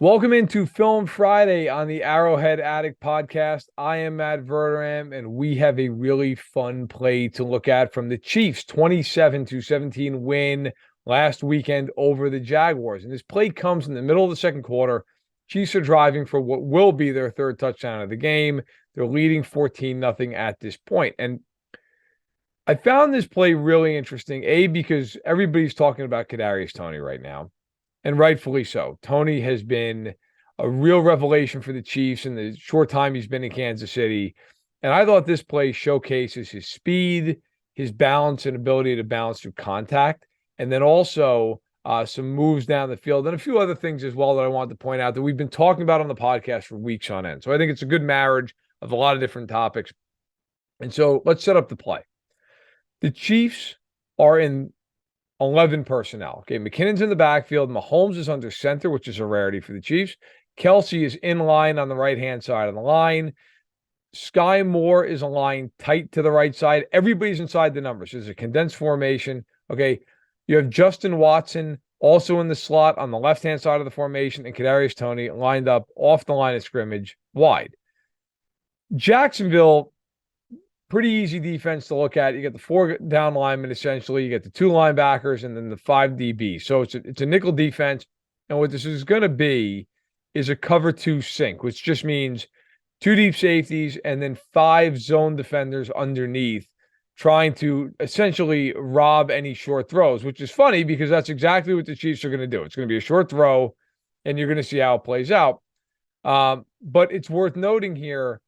Welcome into Film Friday on the Arrowhead Addict podcast. I am Matt Verderame, and we have a really fun play to look at from the Chiefs' 27-17 win last weekend over the Jaguars. And this play comes in the middle of the second quarter. Chiefs are driving for what will be their third touchdown of the game. They're leading 14-0 at this point. And I found this play really interesting, because everybody's talking about Kadarius Toney right now. And rightfully so. Toney has been a real revelation for the Chiefs in the short time he's been in Kansas City. And I thought this play showcases his speed, his balance and ability to balance through contact, and then also some moves down the field and a few other things as well that I wanted to point out that we've been talking about on the podcast for weeks on end. So I think it's a good marriage of a lot of different topics. And so let's set up the play. The Chiefs are in 11 personnel. Okay, McKinnon's in the backfield. Mahomes is under center, which is a rarity for the Chiefs. Kelsey is in line on the right-hand side of the line. Sky Moore is aligned tight to the right side. Everybody's inside the numbers. There's a condensed formation. Okay, you have Justin Watson also in the slot on the left-hand side of the formation, and Kadarius Toney lined up off the line of scrimmage wide. Jacksonville, pretty easy defense to look at. You get the 4 down linemen, essentially. You get the 2 linebackers and then the 5 DB. So it's a nickel defense. And what this is going to be is a cover 2 sink, which just means 2 deep safeties and then 5 zone defenders underneath, trying to essentially rob any short throws, which is funny because that's exactly what the Chiefs are going to do. It's going to be a short throw, and you're going to see how it plays out. But it's worth noting here,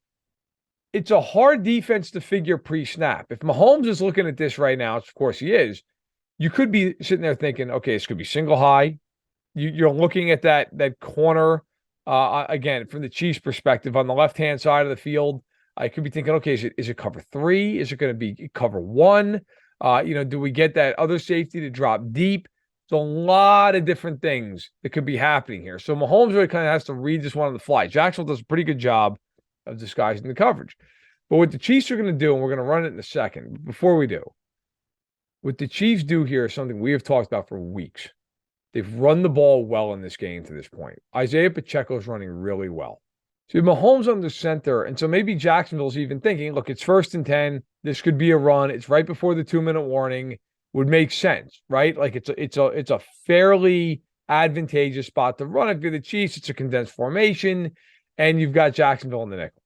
it's a hard defense to figure pre-snap. If Mahomes is looking at this right now, of course he is, you could be sitting there thinking, okay, this could be single high. You're looking at that corner, again, from the Chiefs' perspective on the left-hand side of the field. I could be thinking, okay, is it cover 3? Is it going to be cover 1? Do we get that other safety to drop deep? There's a lot of different things that could be happening here. So Mahomes really kind of has to read this one on the fly. Jacksonville does a pretty good job of disguising the coverage. But what the Chiefs are going to do, and we're going to run it in a second, before we do, what the Chiefs do here is something we have talked about for weeks. They've run the ball well in this game to this point. Isaiah Pacheco is running really well. So Mahomes under center, and so maybe Jacksonville's even thinking, look, it's 1st and 10. This could be a run. It's right before the 2-minute warning. Would make sense, right? Like it's a fairly advantageous spot to run. If you're the Chiefs, it's a condensed formation, and you've got Jacksonville in the nickel.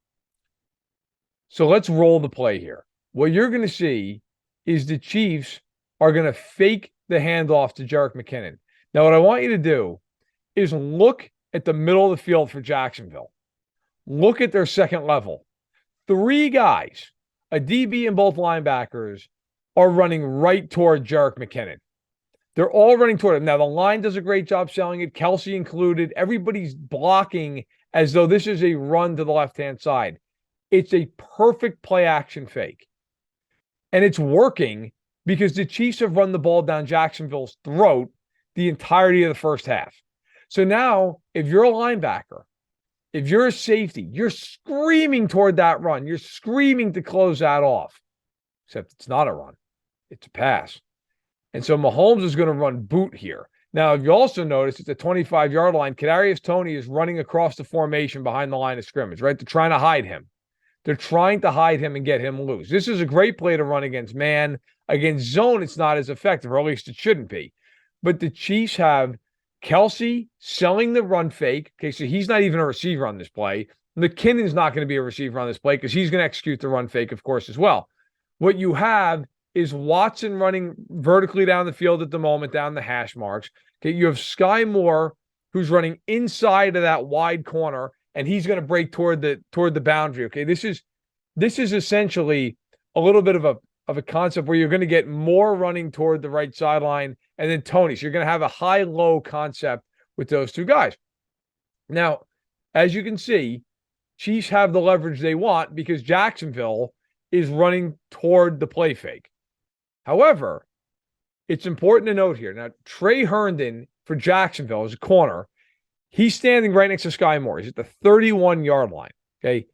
So let's roll the play here. What you're going to see is the Chiefs are going to fake the handoff to Jerick McKinnon. Now, what I want you to do is look at the middle of the field for Jacksonville. Look at their second level. 3 guys, a DB and both linebackers, are running right toward Jerick McKinnon. They're all running toward him. Now, the line does a great job selling it, Kelsey included. Everybody's blocking as though this is a run to the left-hand side. It's a perfect play action fake. And it's working because the Chiefs have run the ball down Jacksonville's throat the entirety of the first half. So now, if you're a linebacker, if you're a safety, you're screaming toward that run. You're screaming to close that off. Except it's not a run. It's a pass. And so Mahomes is going to run boot here. Now, if you also notice, it's a 25-yard line. Kadarius Toney is running across the formation behind the line of scrimmage, right? They're trying to hide him. They're trying to hide him and get him loose. This is a great play to run against man. Against zone, it's not as effective, or at least it shouldn't be. But the Chiefs have Kelsey selling the run fake. Okay, so he's not even a receiver on this play. McKinnon's not going to be a receiver on this play because he's going to execute the run fake, of course, as well. What you have is Watson running vertically down the field at the moment, down the hash marks. Okay, you have Sky Moore, who's running inside of that wide corner, and he's going to break toward the boundary. Okay, this is essentially a little bit of a concept where you're going to get Moore running toward the right sideline, and then Toney. So you're going to have a high-low concept with those 2 guys. Now, as you can see, Chiefs have the leverage they want because Jacksonville is running toward the play fake. However, it's important to note here. Now, Trey Herndon for Jacksonville is a corner. He's standing right next to Sky Moore. He's at the 31-yard line. Okay.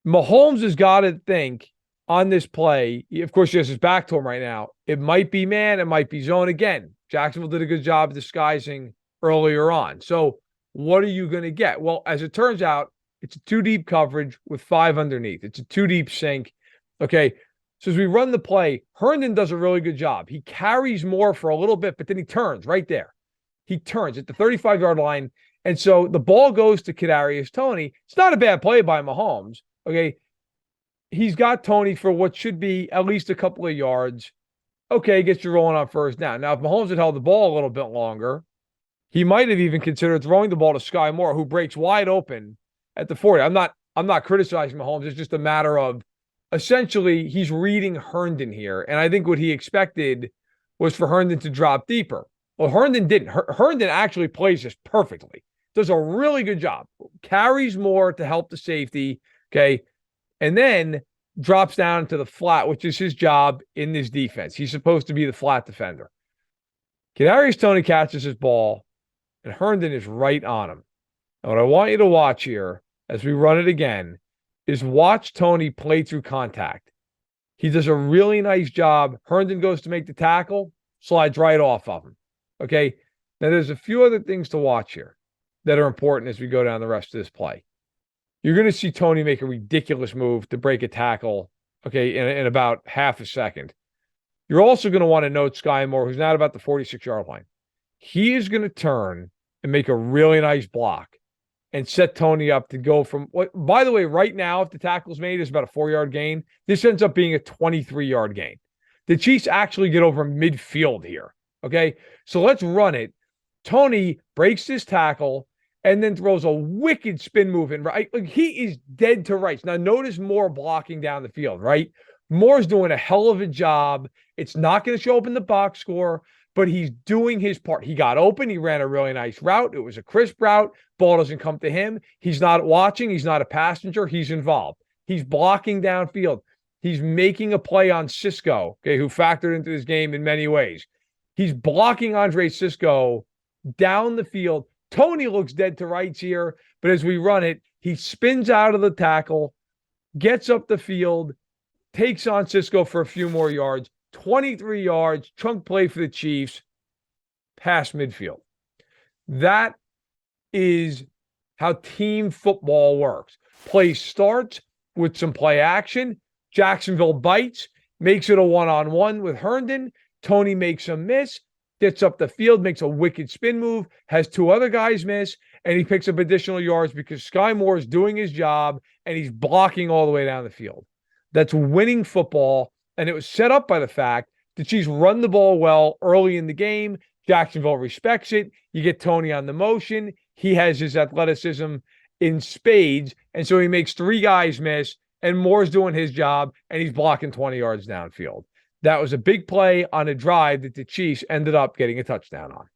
Mahomes has got to think on this play. Of course, he has his back to him right now. It might be man. It might be zone. Again, Jacksonville did a good job disguising earlier on. So what are you going to get? Well, as it turns out, it's a 2 deep coverage with 5 underneath. It's a 2 deep sink. Okay. So as we run the play, Herndon does a really good job. He carries more for a little bit, but then he turns right there. He turns at the 35-yard line. And so the ball goes to Kadarius Toney. It's not a bad play by Mahomes. Okay. He's got Toney for what should be at least a couple of yards. Okay, gets you rolling on first down. Now, if Mahomes had held the ball a little bit longer, he might have even considered throwing the ball to Sky Moore, who breaks wide open at the 40. I'm not criticizing Mahomes. It's just a matter of essentially he's reading Herndon here. And I think what he expected was for Herndon to drop deeper. Well, Herndon didn't. Herndon actually plays this perfectly. Does a really good job. Carries more to help the safety. Okay. And then drops down to the flat, which is his job in this defense. He's supposed to be the flat defender. Kadarius Toney catches his ball, and Herndon is right on him. And what I want you to watch here, as we run it again, is watch Toney play through contact. He does a really nice job. Herndon goes to make the tackle, slides right off of him. Okay? Now, there's a few other things to watch here that are important as we go down the rest of this play. You're going to see Toney make a ridiculous move to break a tackle, okay, in about half a second. You're also going to want to note Sky Moore, who's now about the 46-yard line. He is going to turn and make a really nice block and set Toney up to go from what, by the way, right now, if the tackle's made, is about a 4-yard gain. This ends up being a 23-yard gain. The Chiefs actually get over midfield here, okay? So let's run it. Toney breaks this tackle and then throws a wicked spin move in right. Like, he is dead to rights. Now, notice Moore blocking down the field, right? Moore's doing a hell of a job. It's not going to show up in the box score, but he's doing his part. He got open. He ran a really nice route. It was a crisp route. Ball doesn't come to him. He's not watching. He's not a passenger. He's involved. He's blocking downfield. He's making a play on Cisco, okay, who factored into this game in many ways. He's blocking Andre Cisco down the field. Toney looks dead to rights here, but as we run it, he spins out of the tackle, gets up the field, takes on Cisco for a few more yards, 23 yards, chunk play for the Chiefs, past midfield. That is how team football works. Play starts with some play action. Jacksonville bites, makes it a one-on-one with Herndon. Toney makes a miss, gets up the field, makes a wicked spin move, has 2 other guys miss, and he picks up additional yards because Sky Moore is doing his job and he's blocking all the way down the field. That's winning football, and it was set up by the fact the Chiefs run the ball well early in the game. Jacksonville respects it. You get Toney on the motion. He has his athleticism in spades, and so he makes 3 guys miss, and Moore's doing his job, and he's blocking 20 yards downfield. That was a big play on a drive that the Chiefs ended up getting a touchdown on.